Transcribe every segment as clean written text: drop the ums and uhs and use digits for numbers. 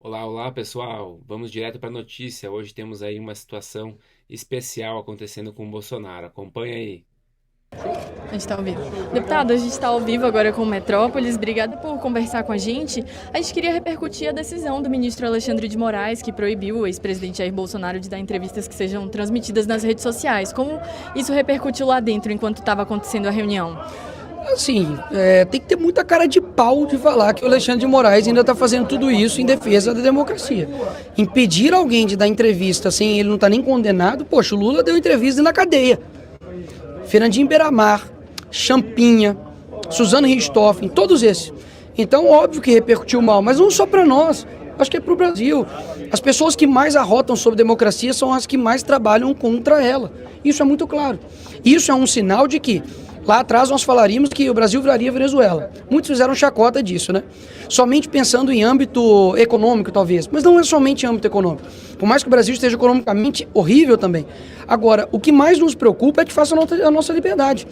Olá, olá pessoal, vamos direto para a notícia. Hoje temos aí uma situação especial acontecendo com o Bolsonaro. Acompanha aí. A gente está ao vivo. Deputado, a gente está ao vivo agora com o Metrópolis. Obrigada por conversar com a gente. A gente queria repercutir a decisão do ministro Alexandre de Moraes, que proibiu o ex-presidente Jair Bolsonaro de dar entrevistas que sejam transmitidas nas redes sociais. Como isso repercutiu lá dentro enquanto estava acontecendo a reunião? Assim, tem que ter muita cara de pau de falar que o Alexandre de Moraes ainda está fazendo tudo isso em defesa da democracia. Impedir alguém de dar entrevista sem ele não estar nem condenado, poxa, o Lula deu entrevista na cadeia. Fernandinho Beiramar, Champinha, Suzana Richthofen, todos esses. Então, óbvio que repercutiu mal, mas não só para nós, acho que é para o Brasil. As pessoas que mais arrotam sobre democracia são as que mais trabalham contra ela. Isso é muito claro. Isso é um sinal de que lá atrás nós falaríamos que o Brasil viraria Venezuela. Muitos fizeram chacota disso, né? Somente pensando em âmbito econômico, talvez. Mas não é somente em âmbito econômico. Por mais que o Brasil esteja economicamente horrível também. Agora, o que mais nos preocupa é que faça a nossa liberdade.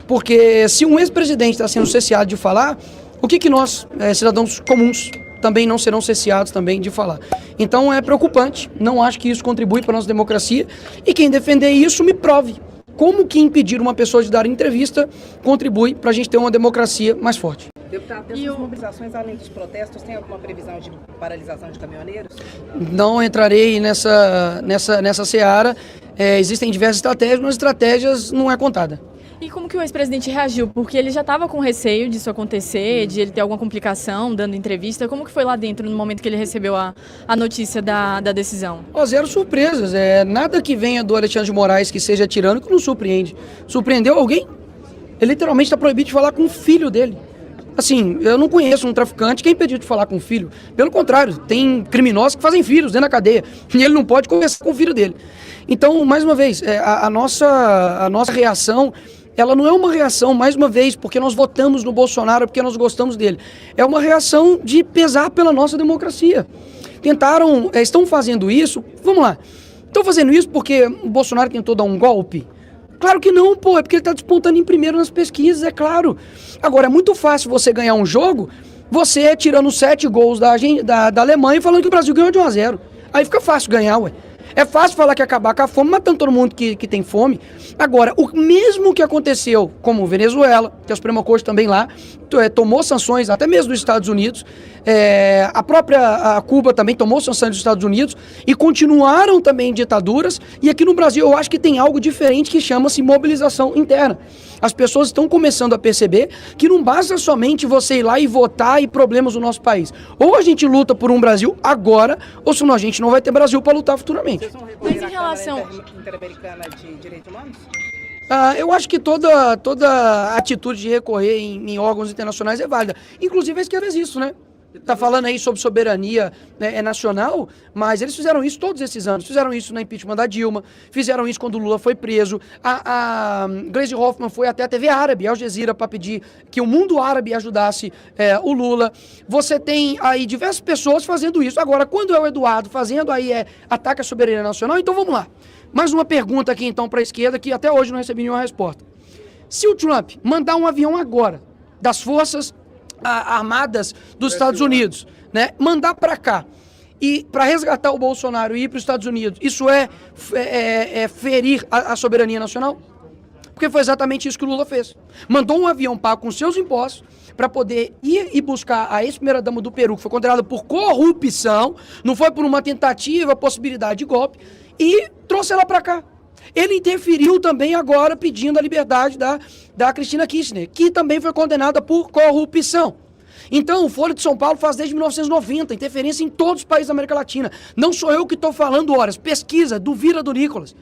Porque se um ex-presidente está sendo cesseado de falar, o que nós, cidadãos comuns, também não serão cesseados também de falar? Então é preocupante, não acho que isso contribui para a nossa democracia. E quem defender isso, me prove. Como que impedir uma pessoa de dar entrevista contribui para a gente ter uma democracia mais forte? Deputado, dessas mobilizações, além dos protestos, tem alguma previsão de paralisação de caminhoneiros? Não entrarei nessa seara. Existem diversas estratégias, mas estratégias não é contada. E como que o ex-presidente reagiu? Porque ele já estava com receio disso acontecer, de ele ter alguma complicação dando entrevista. Como que foi lá dentro no momento que ele recebeu a notícia da decisão? Zero surpresas. Nada que venha do Alexandre de Moraes que seja tirânico não surpreende. Surpreendeu alguém? Ele literalmente está proibido de falar com o filho dele. Assim, eu não conheço um traficante que é impedido de falar com o filho. Pelo contrário, tem criminosos que fazem filhos dentro da cadeia. E ele não pode conversar com o filho dele. Então, mais uma vez, a nossa reação, ela não é uma reação, mais uma vez, porque nós votamos no Bolsonaro, porque nós gostamos dele. É uma reação de pesar pela nossa democracia. Estão fazendo isso, vamos lá. Estão fazendo isso porque o Bolsonaro tentou dar um golpe? Claro que não, pô, é porque ele está despontando em primeiro nas pesquisas, é claro. Agora, é muito fácil você ganhar um jogo, você tirando 7 gols da Alemanha e falando que o Brasil ganhou de 1-0. Aí fica fácil ganhar, ué. É fácil falar que acabar com a fome, matando todo mundo que tem fome. Agora, o mesmo que aconteceu como Venezuela, que a Suprema Corte também lá tomou sanções, até mesmo dos Estados Unidos, a própria Cuba também tomou sanções dos Estados Unidos e continuaram também em ditaduras. E aqui no Brasil eu acho que tem algo diferente que chama-se mobilização interna. As pessoas estão começando a perceber que não basta somente você ir lá e votar e problemas no nosso país. Ou a gente luta por um Brasil agora, ou senão a gente não vai ter Brasil para lutar futuramente. Vocês vão recorrer Mas em à relação... Câmara Interamericana de Direitos Humanos? Eu acho que toda atitude de recorrer em órgãos internacionais é válida. Inclusive a esquerda fez isso, né? Tá falando aí sobre soberania, né, nacional, mas eles fizeram isso todos esses anos. Fizeram isso na impeachment da Dilma, fizeram isso quando o Lula foi preso. A Gleisi Hoffmann foi até a TV árabe, Al Jazeera, para pedir que o mundo árabe ajudasse o Lula. Você tem aí diversas pessoas fazendo isso. Agora, quando é o Eduardo fazendo aí ataque à soberania nacional, então vamos lá. Mais uma pergunta aqui então para a esquerda que até hoje não recebi nenhuma resposta. Se o Trump mandar um avião agora das forças armadas dos Estados Unidos, né, mandar para cá e para resgatar o Bolsonaro e ir para os Estados Unidos, isso é ferir a soberania nacional? Porque foi exatamente isso que o Lula fez. Mandou um avião pago com seus impostos para poder ir e buscar a ex-primeira-dama do Peru, que foi condenada por corrupção, não foi por uma tentativa, possibilidade de golpe, e trouxe ela para cá. Ele interferiu também agora pedindo a liberdade da Cristina Kirchner, que também foi condenada por corrupção. Então, o Folha de São Paulo faz desde 1990, interferência em todos os países da América Latina. Não sou eu que estou falando horas, pesquisa, duvida do Nicolas.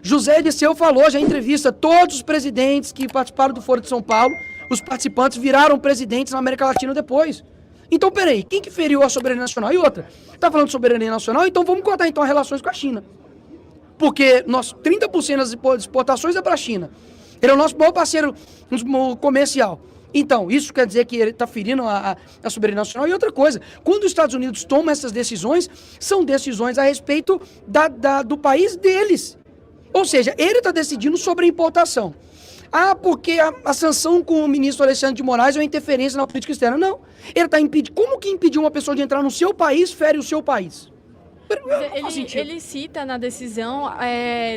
José Dirceu falou, já em entrevista, todos os presidentes que participaram do Folha de São Paulo, os participantes viraram presidentes na América Latina depois. Então, peraí, quem que feriu a soberania nacional? E outra, tá falando de soberania nacional, então vamos cortar então as relações com a China. Porque 30% das exportações é para a China. Ele é o nosso maior parceiro comercial. Então, isso quer dizer que ele está ferindo a soberania nacional. E outra coisa, quando os Estados Unidos tomam essas decisões, são decisões a respeito do país deles. Ou seja, ele está decidindo sobre a importação. Ah, porque a sanção com o ministro Alexandre de Moraes é uma interferência na política externa. Não. Ele está impedindo. Como que impedir uma pessoa de entrar no seu país fere o seu país? Não faz sentido. Ele cita na decisão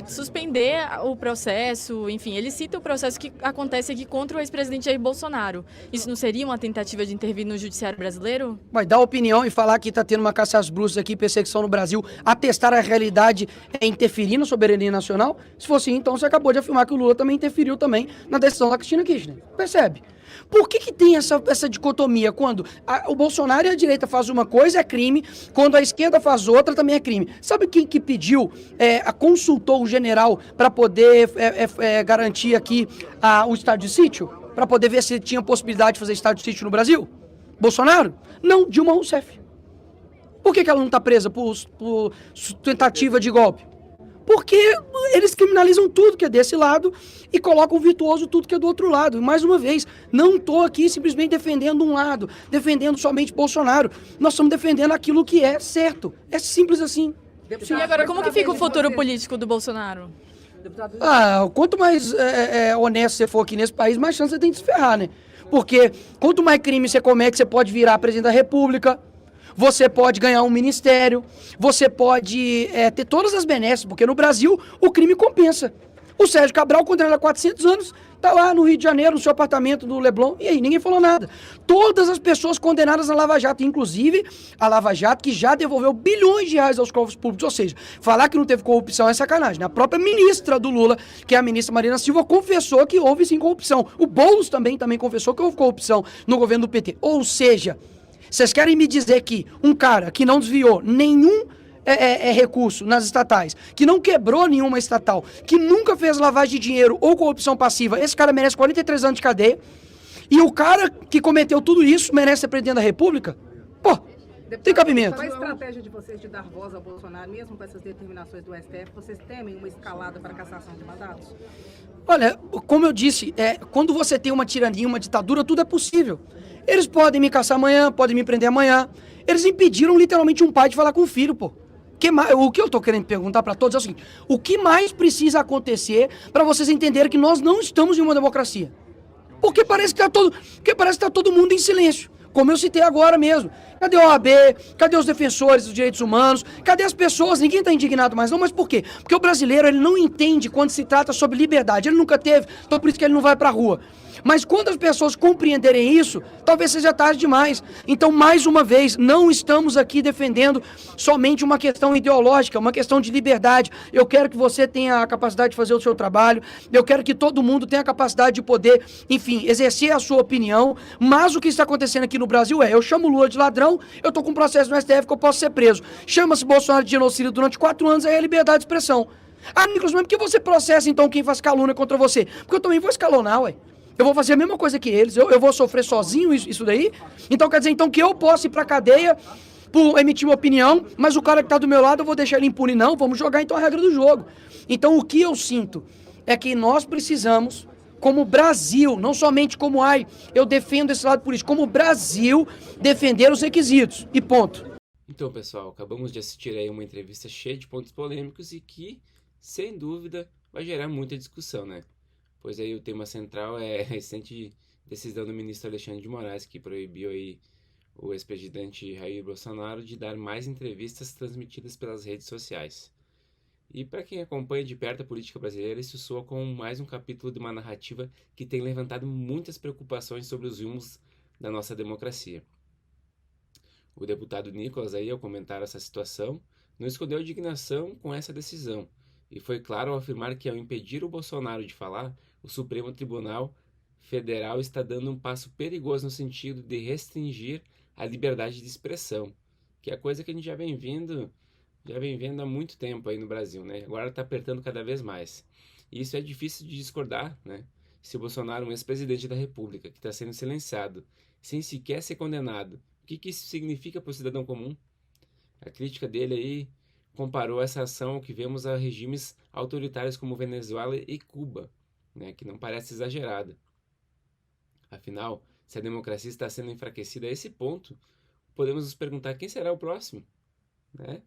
suspender o processo, enfim, ele cita o processo que acontece aqui contra o ex-presidente Jair Bolsonaro. Isso não seria uma tentativa de intervir no judiciário brasileiro? Vai dar opinião e falar que está tendo uma caça às bruxas aqui, perseguição no Brasil, atestar a realidade é interferir na soberania nacional? Se fosse então, você acabou de afirmar que o Lula também interferiu também na decisão da Cristina Kirchner. Percebe? Por que tem essa dicotomia? Quando o Bolsonaro e a direita fazem uma coisa, é crime. Quando a esquerda faz outra, também é crime. Sabe quem que pediu, consultou o general para poder garantir aqui o estado de sítio? Para poder ver se tinha possibilidade de fazer estado de sítio no Brasil? Bolsonaro? Não, Dilma Rousseff. Por que ela não está presa por tentativa de golpe? Porque eles criminalizam tudo que é desse lado e colocam virtuoso tudo que é do outro lado. E mais uma vez, não estou aqui simplesmente defendendo um lado, defendendo somente Bolsonaro. Nós estamos defendendo aquilo que é certo. É simples assim. E agora, como que fica o futuro político do Bolsonaro? Quanto mais honesto você for aqui nesse país, mais chance você tem de se ferrar, né? Porque quanto mais crime você comete, você pode virar presidente da República, você pode ganhar um ministério, você pode ter todas as benesses, porque no Brasil o crime compensa. O Sérgio Cabral, condenado a 400 anos, tá lá no Rio de Janeiro, no seu apartamento do Leblon, e aí, ninguém falou nada. Todas as pessoas condenadas na Lava Jato, inclusive a Lava Jato, que já devolveu bilhões de reais aos cofres públicos, ou seja, falar que não teve corrupção é sacanagem. A própria ministra do Lula, que é a ministra Marina Silva, confessou que houve sim corrupção. O Boulos também confessou que houve corrupção no governo do PT. Ou seja, vocês querem me dizer que um cara que não desviou nenhum recurso nas estatais, que não quebrou nenhuma estatal, que nunca fez lavagem de dinheiro ou corrupção passiva, esse cara merece 43 anos de cadeia, e o cara que cometeu tudo isso merece ser presidente da República? Pô, tem cabimento. Qual a estratégia de vocês de dar voz ao Bolsonaro, mesmo com essas determinações do STF? Vocês temem uma escalada para a cassação de mandatos? Olha, como eu disse, quando você tem uma tirania, uma ditadura, tudo é possível. Eles podem me caçar amanhã, podem me prender amanhã. Eles impediram literalmente um pai de falar com o filho, pô. O que eu tô querendo perguntar para todos é o seguinte: o que mais precisa acontecer para vocês entenderem que nós não estamos em uma democracia? Porque parece que tá todo mundo em silêncio. Como eu citei agora mesmo. Cadê a OAB? Cadê os defensores dos direitos humanos? Cadê as pessoas? Ninguém está indignado mais não, mas por quê? Porque o brasileiro ele não entende quando se trata sobre liberdade. Ele nunca teve, então por isso que ele não vai pra rua. Mas quando as pessoas compreenderem isso, talvez seja tarde demais. Então, mais uma vez, não estamos aqui defendendo somente uma questão ideológica, uma questão de liberdade. Eu quero que você tenha a capacidade de fazer o seu trabalho, eu quero que todo mundo tenha a capacidade de poder, enfim, exercer a sua opinião, mas o que está acontecendo aqui no Brasil eu chamo o Lula de ladrão, eu tô com um processo no STF que eu posso ser preso. Chama-se Bolsonaro de genocídio durante 4 anos, aí é liberdade de expressão. Nicolas, mas por que você processa, então, quem faz calúnia contra você? Porque eu também vou escalonar, ué. Eu vou fazer a mesma coisa que eles, eu vou sofrer sozinho isso daí? Então quer dizer então que eu posso ir pra cadeia por emitir uma opinião, mas o cara que tá do meu lado eu vou deixar ele impune? Não, vamos jogar então a regra do jogo. Então o que eu sinto é que nós precisamos, como Brasil, não somente como eu defendo esse lado político, como Brasil, defender os requisitos, e ponto. Então, pessoal, acabamos de assistir aí uma entrevista cheia de pontos polêmicos e que, sem dúvida, vai gerar muita discussão, né? Pois aí o tema central é a recente decisão do ministro Alexandre de Moraes, que proibiu aí o ex-presidente Jair Bolsonaro de dar mais entrevistas transmitidas pelas redes sociais. E para quem acompanha de perto a política brasileira, isso soa como mais um capítulo de uma narrativa que tem levantado muitas preocupações sobre os rumos da nossa democracia. O deputado Nicolas, aí, ao comentar essa situação, não escondeu indignação com essa decisão, e foi claro ao afirmar que, ao impedir o Bolsonaro de falar, o Supremo Tribunal Federal está dando um passo perigoso no sentido de restringir a liberdade de expressão, que é coisa que a gente já vem vendo há muito tempo aí no Brasil, né? Agora está apertando cada vez mais. E isso é difícil de discordar, né? Se o Bolsonaro, um ex-presidente da República, que está sendo silenciado, sem sequer ser condenado, o que isso significa para o cidadão comum? A crítica dele aí comparou essa ação ao que vemos a regimes autoritários como Venezuela e Cuba, né, que não parece exagerada. Afinal, se a democracia está sendo enfraquecida a esse ponto, podemos nos perguntar quem será o próximo, né?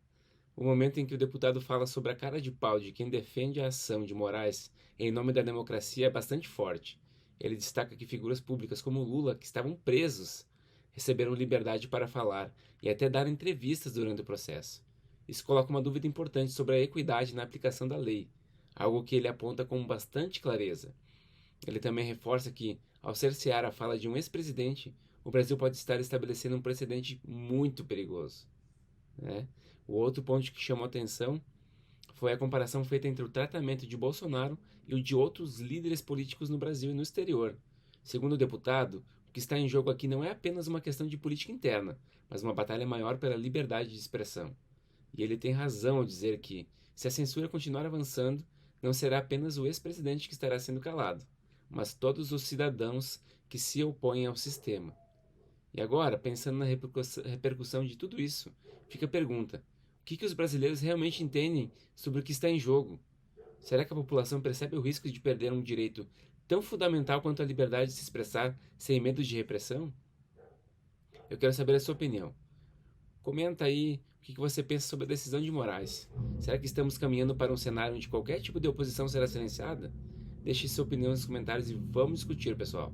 O momento em que o deputado fala sobre a cara de pau de quem defende a ação de Moraes em nome da democracia é bastante forte. Ele destaca que figuras públicas como Lula, que estavam presos, receberam liberdade para falar e até dar entrevistas durante o processo. Isso coloca uma dúvida importante sobre a equidade na aplicação da lei, algo que ele aponta com bastante clareza. Ele também reforça que, ao cercear a fala de um ex-presidente, o Brasil pode estar estabelecendo um precedente muito perigoso, né? O outro ponto que chamou atenção foi a comparação feita entre o tratamento de Bolsonaro e o de outros líderes políticos no Brasil e no exterior. Segundo o deputado, o que está em jogo aqui não é apenas uma questão de política interna, mas uma batalha maior pela liberdade de expressão. E ele tem razão ao dizer que, se a censura continuar avançando, não será apenas o ex-presidente que estará sendo calado, mas todos os cidadãos que se opõem ao sistema. E agora, pensando na repercussão de tudo isso, fica a pergunta: o que os brasileiros realmente entendem sobre o que está em jogo? Será que a população percebe o risco de perder um direito tão fundamental quanto a liberdade de se expressar sem medo de repressão? Eu quero saber a sua opinião. Comenta aí o que você pensa sobre a decisão de Moraes. Será que estamos caminhando para um cenário onde qualquer tipo de oposição será silenciada? Deixe sua opinião nos comentários e vamos discutir, pessoal.